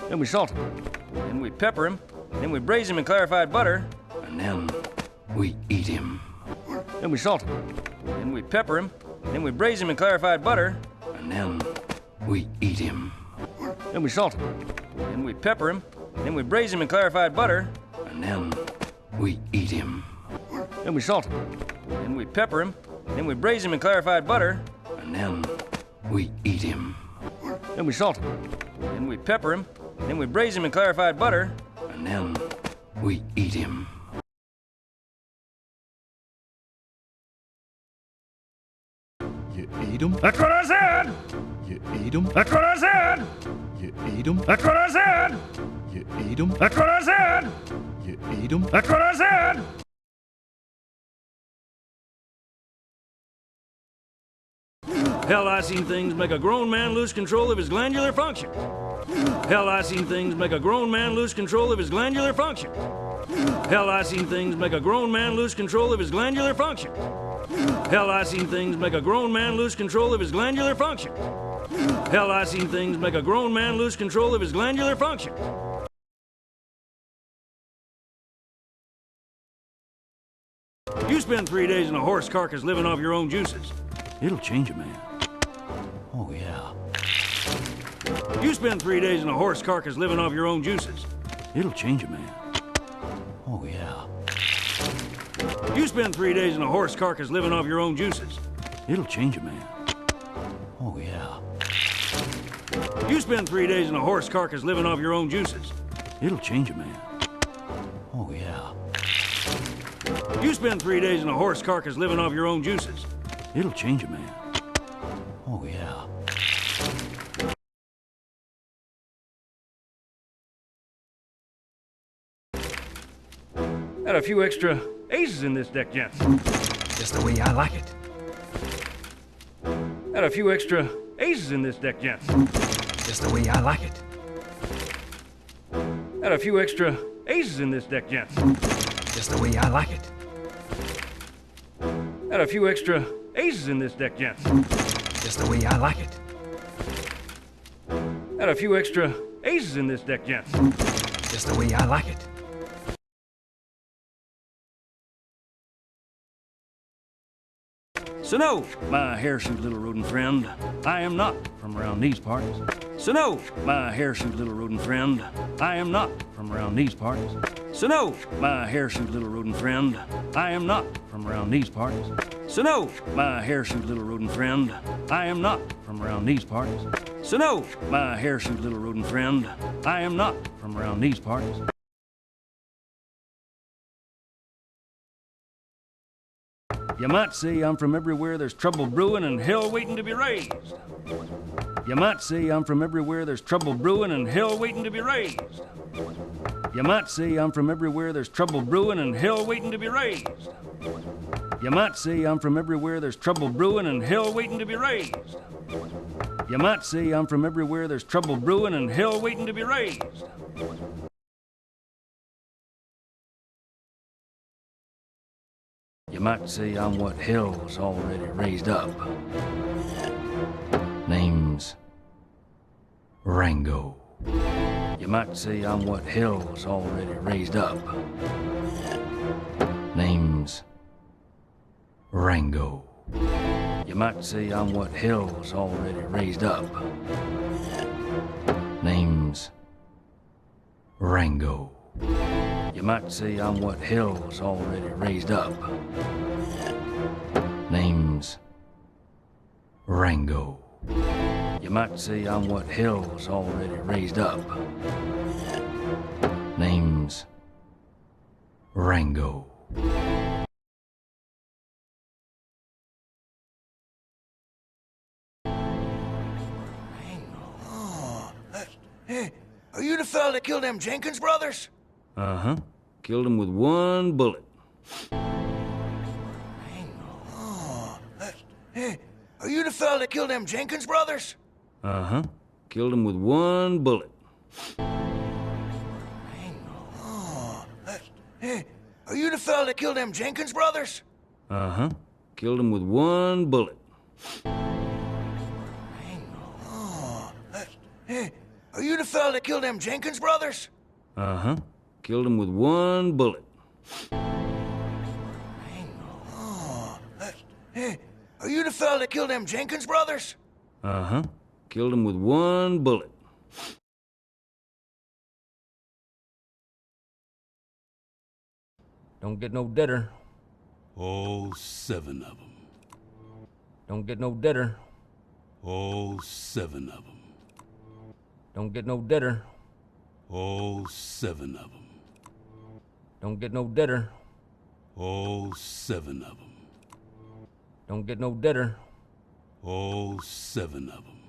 Then we salt him. Then we pepper him. Then we braise him in clarified butter. And then we eat him. Then we salt him. Then we pepper him. Then we braise him in clarified butter. And then we eat him. Then we salt him. Then we pepper him. Then we braise him in clarified butter. And then we eat him. Then we salt him. Then we pepper him. Then we braise him in clarified butter. And then we eat him. Then we salt him. Then we pepper him. Then we braise him in clarified butter. And then we eat him. You eat 'em? That's what I said! You eat 'em? That's what I said! You eat 'em? That's what I said! You eat 'em? That's what I said! You eat 'em? That's what I said! Hell, I seen things make a grown man lose control of his glandular functions. Hell, I seen things make a grown man lose control of his glandular functions. Hell, I seen things make a grown man lose control of his glandular functions. Hell, I seen things make a grown man lose control of his glandular functions. Hell, I seen things make a grown man lose control of his glandular functions. You spend 3 days in a horse carcass living off your own juices. It'll change a man. Oh, yeah. You spend 3 days in a horse carcass living off your own juices. It'll change a man. Oh, yeah. You spend 3 days in a horse carcass living off your own juices. It'll change a man. Oh, yeah. You spend 3 days in a horse carcass living off your own juices. It'll change a man. Oh, yeah. You spend 3 days in a horse carcass living off your own juices. It'll change a man. Oh, yeah. Got a few extra aces in this deck, gents. Just the way I like it. Got a few extra aces in this deck, gents. Just the way I like it. Got a few extra aces in this deck, gents. Just the way I like it. Got a few extra aces in this deck, gents. Just the way I like it. Got a few extra aces in this deck, gents. Just the way I like it. So no, my hirsute little rodent friend, I am not from around these parts. So no, my hirsute little rodent friend, I am not from around these parts. So no, my hirsute little rodent friend, I am not from around these parts. So no, my hirsute little rodent friend, I am not from around these parts. So no, my hirsute little rodent friend, I am not from around these parts. You might say I'm from everywhere there's trouble brewing and hell waiting to be raised. You might say I'm from everywhere there's trouble brewing and hell waiting to be raised. You might say I'm from everywhere there's trouble brewing and hell waiting to be raised. You might say I'm from everywhere there's trouble brewing and hell waiting to be raised. You might say I'm from everywhere there's trouble brewing and hell waiting to be raised. You might say I'm what hell's already raised up. Name's Rango. You might say I'm what hell's already raised up. Name's Rango. You might say I'm what hell's already raised up. Name's Rango. You might say I'm what hell's already raised up. Name's Rango. You might say I'm what hell's already raised up. Name's Rango. Hey, are you the fella that killed them Jenkins brothers? Uh-huh. Killed him with one bullet. Hey, are you the fella that killed them Jenkins brothers? Uh-huh. Killed him with one bullet. Hey, are you the fella that killed them Jenkins brothers? Uh-huh. Killed him with one bullet. Hey, Are you the fella that killed them Jenkins brothers? Uh-huh. Killed him with one bullet. Hey, are you the fella that killed them Jenkins brothers? Uh-huh. Killed him with one bullet. Don't get no deader. Oh, 7 of them. Don't get no deader. Oh, 7 of them. Don't get no deader. Oh, 7 of them. Don't get no deader. Oh, 7 of them. Don't get no deader. Oh, 7 of them.